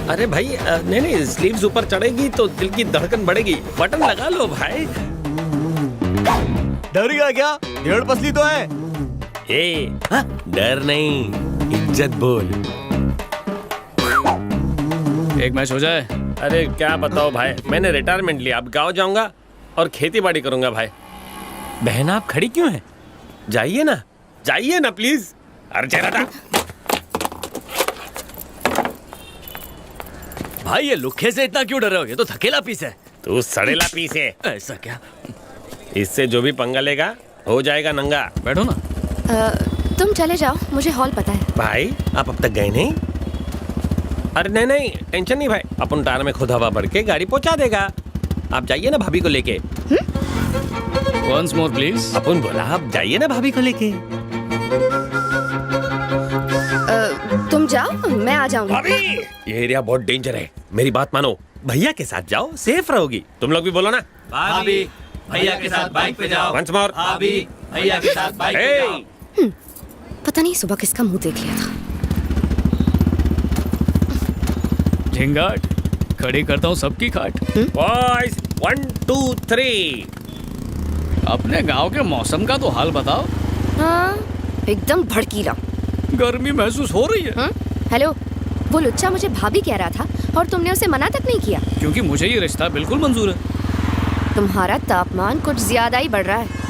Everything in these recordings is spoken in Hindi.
अरे भाई नहीं नहीं, स्लीव्स ऊपर चढ़ेगी तो दिल की धड़कन बढ़ेगी। बटन लगा लो भाई। डर गया क्या? 1.5 पसली तो है। डर नहीं, इज्जत बोल। एक मैच हो जाए। अरे क्या बताओ भाई, मैंने रिटायरमेंट लिया, अब गाँव जाऊंगा और खेती बाड़ी करूंगा भाई। बहन आप खड़ी क्यों हैं? जाइए ना प्लीज। अरे चेहरा भाई ये लुखे से इतना क्यों डर रहे हो? ये तो थकेला पीस है। तू सड़ेला पीस है। ऐसा क्या? इससे जो भी पंगा लेगा हो जाएगा नंगा। बैठो ना। तुम चले जाओ, मुझे हॉल पता है। भाई आप अब तक गए नहीं? अरे नहीं टेंशन नहीं भाई, अपन टायर में खुद हवा भर के गाड़ी पहुंचा देगा। आप जाइए ना भाभी को लेके। Once more please. अपन बोला आप जाइए ना भाभी को लेके। तुम जाओ, मैं आ जाऊंगी। भाभी ये एरिया बहुत डेंजर है, मेरी बात मानो। भैया के साथ जाओ, सेफ रहोगी। तुम लोग भी बोलो ना। भाभी भैया के साथ बाइक पे जाओ। Once more. भाभी भैया के साथ बाइक पे जाओ। पता नहीं सुबह किसका मुंह देख लिया था। झिंगाट खड़ी करता हूँ सबकी खाट। बॉयज 1 2 3। अपने गांव के मौसम का तो हाल बताओ। हाँ, एकदम भड़कीला। गर्मी महसूस हो रही है। हेलो, वो लुच्चा मुझे भाभी कह रहा था और तुमने उसे मना तक नहीं किया। क्योंकि मुझे ये रिश्ता बिल्कुल मंजूर है। तुम्हारा तापमान कुछ ज्यादा ही बढ़ रहा है।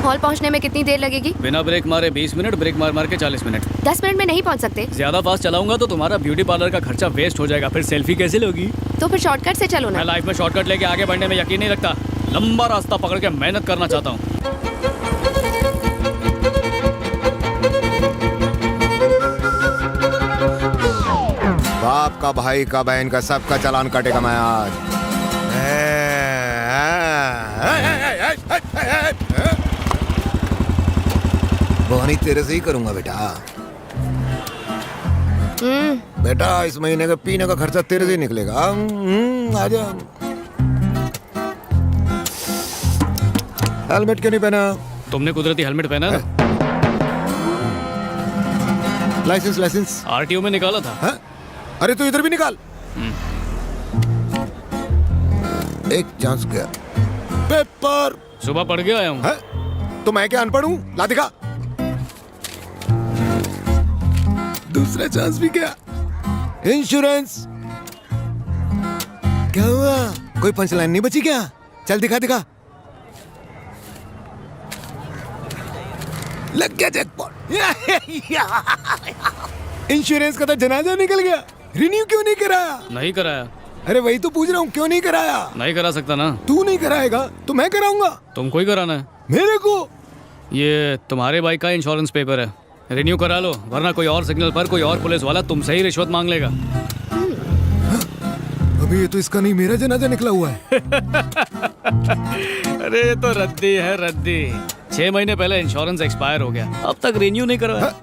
हॉल पहुंचने में कितनी देर लगेगी? बिना ब्रेक मारे 20 मिनट, ब्रेक मार मार के 40 मिनट। 10 मिनट में नहीं पहुंच सकते? ज्यादा फास्ट चलाऊंगा तो तुम्हारा ब्यूटी पार्लर का खर्चा वेस्ट हो जाएगा, फिर सेल्फी कैसे लोगी? तो फिर शॉर्टकट से चलो मैं ना। लाइफ में शॉर्टकट लेके आगे बढ़ने में यकीन नहीं रखता। लंबा रास्ता पकड़ के मेहनत करना चाहता हूँ। बाप का, भाई का, बहन का, सबका चालान काटेगा मैं आज। बोनी तेरे से ही करूंगा बेटा। बेटा इस महीने का पीने का खर्चा तेरे से ही निकलेगा। आजा। हेलमेट क्यों नहीं पहना? तुमने कुदरती हेलमेट पहना है? लाइसेंस आरटीओ में निकाला था। हाँ? अरे तो इधर भी निकाल। एक चांस गया। पेपर सुबह पढ़ के आया हूँ। है? तो मैं क्या अनपढ़ हूँ? ला दिखा। दूसरा चांस भी गया। इंश्योरेंस क्या हुआ? कोई पंचलाइन नहीं बची क्या? चल दिखा। लग गया जैकपॉट। इंश्योरेंस का तो जनाजा निकल गया। रिन्यू क्यों नहीं कराया? नहीं कराया। अरे वही तो पूछ रहा हूँ, क्यों नहीं कराया? नहीं करा सकता ना। तू नहीं कराएगा तो मैं कराऊंगा। तुमको ही कराना है। मेरे को? ये तुम्हारे बाइक का इंश्योरेंस पेपर है, रिन्यू करा लो, वरना कोई और सिग्नल पर कोई और पुलिस वाला तुमसे ही रिश्वत मांग लेगा। अभी ये तो इसका नहीं, मेरा जनाजा निकला हुआ है। अरे ये तो रद्दी है, रद्दी। 6 महीने पहले इंश्योरेंस एक्सपायर हो गया, अब तक रिन्यू नहीं करवाया।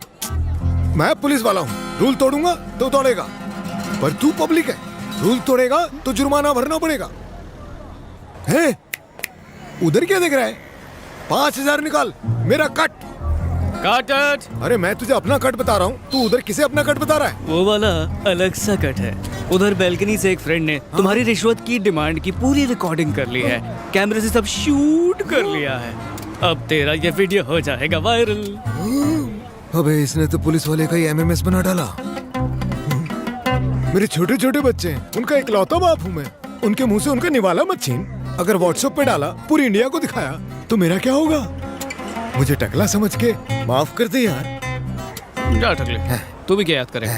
मैं पुलिस वाला हूँ, रूल तोड़ूंगा तो तोड़ेगा, पर तू पब्लिक है, रूल तोड़ेगा तो जुर्माना भरना पड़ेगा। है? उधर क्या देख रहा है? 5000 निकाल, मेरा कट। काट। अरे मैं तुझे अपना कट बता रहा हूँ, तू उधर किसे अपना कट बता रहा है? वो वाला अलग सा कट है। उधर बैल्कनी से एक फ्रेंड ने तुम्हारी रिश्वत की डिमांड की पूरी रिकॉर्डिंग कर ली है, कैमरे से सब शूट कर लिया है। अब तेरा ये वीडियो हो जाएगा वायरल। अबे इसने तो पुलिस वाले का ही एमएमएस बना डाला। मेरे छोटे छोटे बच्चे हैं, उनका इकलौता बाप हूँ मैं। उनके मुंह से उनका निवाला मत छीन। अगर व्हाट्सएप पे डाला, पूरी इंडिया को दिखाया, तो मेरा क्या होगा? मुझे टकला समझ के माफ कर दे यार। जा टकले, तू भी क्या याद करे,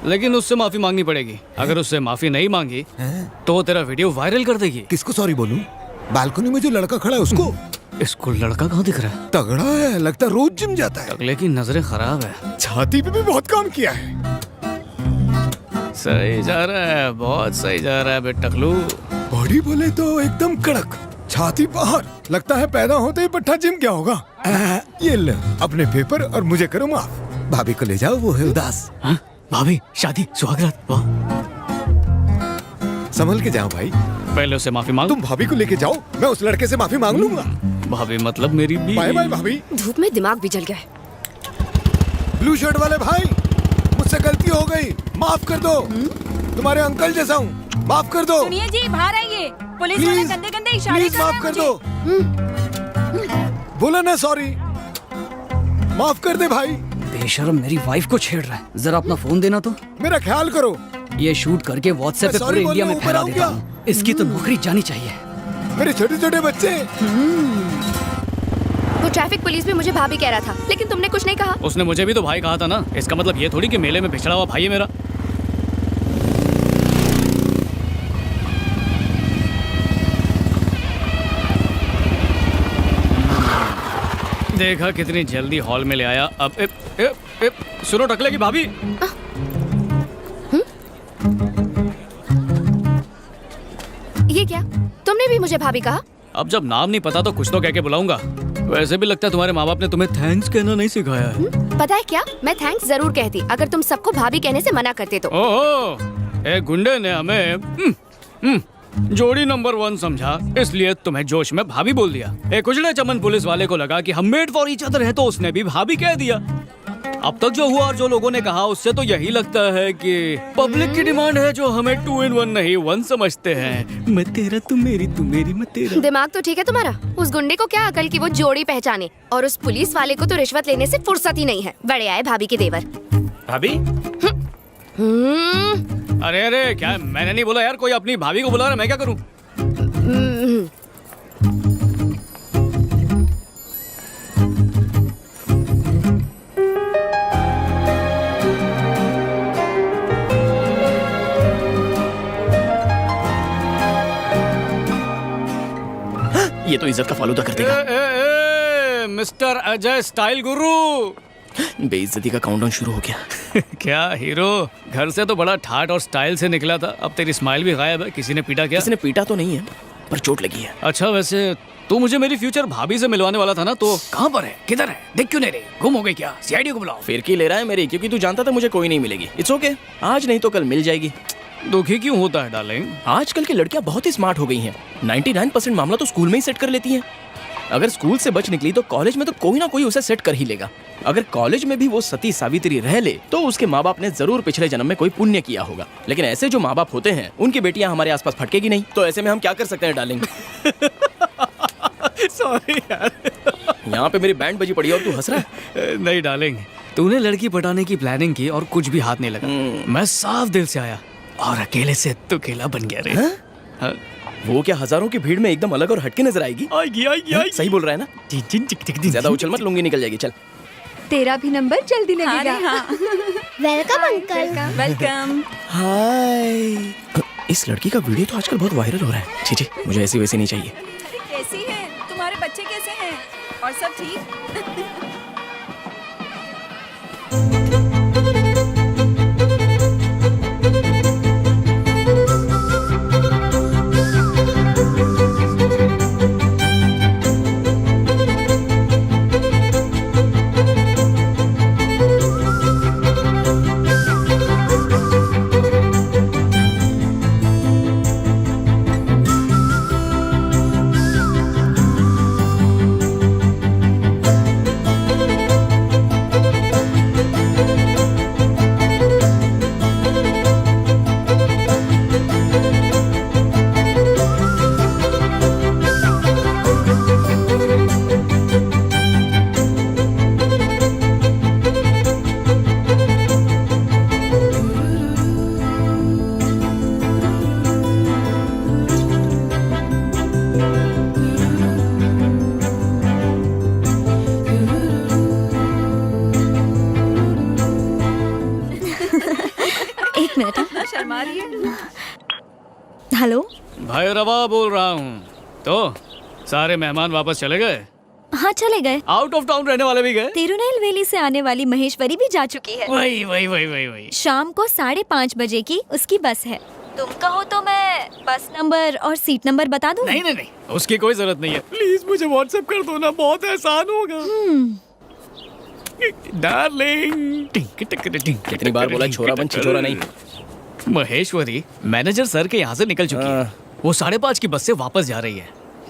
लेकिन उससे माफी मांगनी पड़ेगी। अगर उससे माफी नहीं मांगी तो वो तेरा वीडियो वायरल कर देगी। किसको सॉरी बोलूं? बालकनी में जो लड़का खड़ा है उसको? इसको लड़का कहाँ दिख रहा है? तगड़ा है, लगता रोज जिम जाता है। टकले की नजरें खराब है। छाती पे भी बहुत काम किया है। सही जा रहा है, बहुत सही जा रहा है बे टकलू। बॉडी बोले तो एकदम कड़क, छाती बाहर, लगता है पैदा होते ही पट्टा जिम क्या होगा। ये ले अपने पेपर और मुझे करो माफ। भाभी को ले जाओ, वो है उदास। हाँ? भाभी शादी सुहागरात, वाह। संभल के जाओ भाई। पहले उससे माफी मांग। तुम भाभी को लेके जाओ, मैं उस लड़के से माफी मांग लूंगा। भाभी मतलब मेरी बीवी। बाय बाय भाभी। धूप में दिमाग भी जल गया है। ब्लू शर्ट वाले भाई, मुझसे गलती हो गई, माफ कर दो। तुम्हारे अंकल जैसा हूँ, माफ कर दो। सुनिए जी, बाहर आइए। पुलिस वाला प्लीज गंदे गंदे इशारे प्लीज कर रहा माफ है कर मुझे। दो। बोला ना सॉरी, माफ कर दे भाई। बेशर्म मेरी वाइफ को छेड़ रहा है। जरा अपना फोन देना तो। मेरा ख्याल करो। ये शूट करके व्हाट्सएप पे मैं पूरे sorry इंडिया में बोलने फैला ऊपर देता आऊं हूँ। इसकी तो नौकरी जानी चाहिए। मेरे छोटे छोटे बच्चे। वो ट्रैफिक पुलिस भी मुझे भाभी कह रहा था, लेकिन तुमने कुछ नहीं कहा। उसने मुझे भी तो भाई कहा था ना। इसका मतलब ये थोड़ी कि मेले में पिछड़ा हुआ भाई है मेरा। देखा कितनी जल्दी हॉल में ले आया। अब सुनो टकले की भाभी। ये क्या, तुमने भी मुझे भाभी कहा? अब जब नाम नहीं पता तो कुछ तो कह के बुलाऊंगा। वैसे भी लगता है तुम्हारे माँ बाप ने तुम्हें थैंक्स कहना नहीं सिखाया है। पता है क्या, मैं थैंक्स जरूर कहती अगर तुम सबको भाभी कहने से मना करते तो। ओहो, एक गुंडे ने हमें जोड़ी नंबर 1 समझा, इसलिए तुम्हें जोश में भाभी बोल दिया। एक उजड़े चमन पुलिस वाले को लगा कि हम मेड फॉर ईच अदर है, तो उसने भी भाभी कह दिया। अब तक जो हुआ और जो लोगों ने कहा उससे तो यही लगता है कि पब्लिक की डिमांड है जो हमें 2 in 1 नहीं 1 समझते हैं। मैं तेरा तू मेरी मैं तेरा। दिमाग तो ठीक है तुम्हारा। उस गुंडे को क्या अकल की वो जोड़ी पहचाने, और उस पुलिस वाले को तो रिश्वत लेने से फुर्सत ही नहीं है। बड़े आए भाभी के देवर। भाभी अरे अरे क्या, मैंने नहीं बोला यार। कोई अपनी भाभी को बुला रहा है, मैं क्या करूं? ये तो इज्जत का फालूदा कर देगा। मिस्टर अजय स्टाइल गुरु। बेइज्जती का काउंटडाउन शुरू हो गया। क्या हीरो, घर से तो बड़ा ठाट और स्टाइल से निकला था, अब तेरी स्माइल भी गायब है। किसी ने पीटा क्या? किसी ने पीटा तो नहीं है, पर चोट लगी है। अच्छा, वैसे तू मुझे मेरी फ्यूचर भाभी से मिलवाने वाला था ना, तो कहाँ पर है, किधर है? देख क्यों नहीं रही? गुम हो गई क्या? सीआईडी को बुलाओ। फिरकी ले रहा है मेरी, क्योंकि तू जानता था मुझे कोई नहीं मिलेगी। इट्स ओके, आज नहीं तो कल मिल जाएगी। दुखी क्यों होता है डार्लिंग? आजकल की लड़कियां बहुत ही स्मार्ट हो गई हैं। 99% मामला तो स्कूल में ही सेट कर लेती हैं। अगर स्कूल से बच निकली तो कॉलेज में तो कोई ना कोई उसे सेट कर ही लेगा। अगर कॉलेज में भी वो सती सावित्री रह ले तो उसके माँ बाप ने जरूर पिछले जन्म में कोई पुण्य किया होगा। लेकिन ऐसे जो माँ बाप होते हैं उनकी बेटियां हमारे आसपास फटकेगी नहीं। तो ऐसे में हम क्या कर सकते हैं डार्लिंग? सॉरी यार। यहाँ पे मेरी बैंड बजी पड़ी और तू हंस रहा है। नहीं डार्लिंग, तूने लड़की पटाने की प्लानिंग की और कुछ भी हाथ नहीं लगा। मैं साफ दिल से आया और अकेले से तू अकेला बन गया रे। हाँ? वो क्या हजारों की भीड़ में एकदम अलग और हटके नजर आएगी? आएगी। सही बोल रहा है ना? ज्यादा उछल मत, लूंगी निकल जाएगी। चल, तेरा भी नंबर जल्दी हाँ लगेगा। रे हाँ। Welcome uncle. वेलकम। हाय। इस लड़की का वीडियो तो आजकल बहुत वायरल हो रहा है। छी, मुझे ऐसी वैसी नहीं चाहिए। कैसी है? तुम्हारे बच्चे कैसे हैं? और सब ठीक? एक मिनट। शर्मा रही है। हेलो। भैरवा बोल रहा हूँ। तो सारे मेहमान वापस चले गए? हाँ चले गए। आउट ऑफ टाउन रहने वाले भी गए? तिरुनेलवेली से आने वाली महेश्वरी भी जा चुकी है। वही। शाम को 5:30 बजे की उसकी बस है। तुम कहो तो मैं बस नंबर और सीट नंबर बता दूं? नहीं, उसकी कोई जरूरत नहीं है। प्लीज मुझे व्हाट्सएप कर दो ना, बहुत एहसान होगा। डार्लिंग। कितनी बार बोला छोरा बन, छिछोरा नहीं। महेश्वरी मैनेजर सर के यहाँ से निकल चुकी है। वो 5:30 की बस से वापस जा रही है।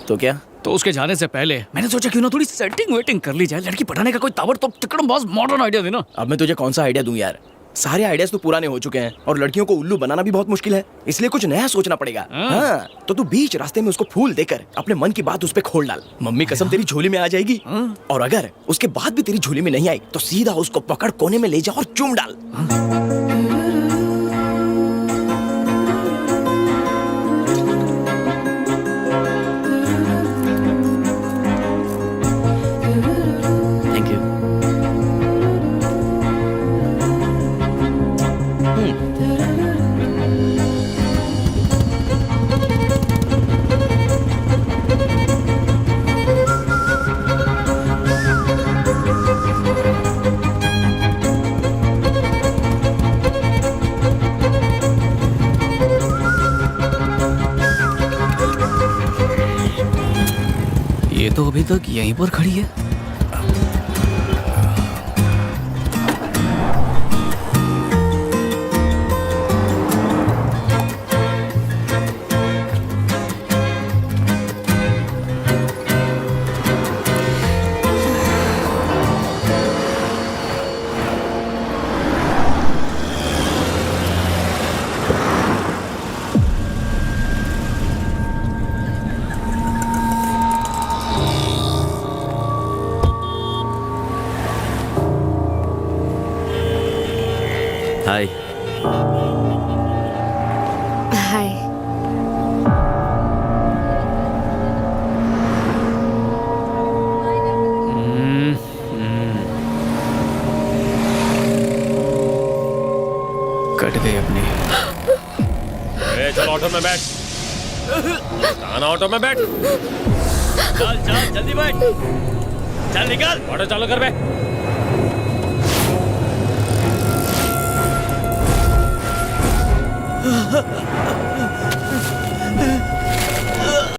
तो क्या? तो उसके जाने से पहले मैंने सोचा क्यों ना थोड़ी सेटिंग वेटिंग कर ली जाए। लड़की पढ़ाने का कोई ताबड़तोड़ तिकड़म बॉस मॉडर्न आइडिया देना। अब मैं तुझे कौन सा आइडिया दूं यार? सारे आइडियाज तो पुराने हो चुके हैं और लड़कियों को उल्लू बनाना भी बहुत मुश्किल है, इसलिए कुछ नया सोचना पड़ेगा। हाँ, तो तू बीच रास्ते में उसको फूल देकर अपने मन की बात उस पे खोल डाल। मम्मी कसम तेरी झोली में आ जाएगी। और अगर उसके बाद भी तेरी झोली में नहीं आई तो सीधा उसको पकड़ कोने में ले जा और चूम डाल। Thank you. ये तो अभी तक यहीं पर खड़ी है। हाय। हाय। कट गई अपनी। ए, चल ऑटो में बैठ। कहाँ ऑटो में बैठ। चल चल जल्दी बैठ, चल निकल। ऑटो चालू कर बे।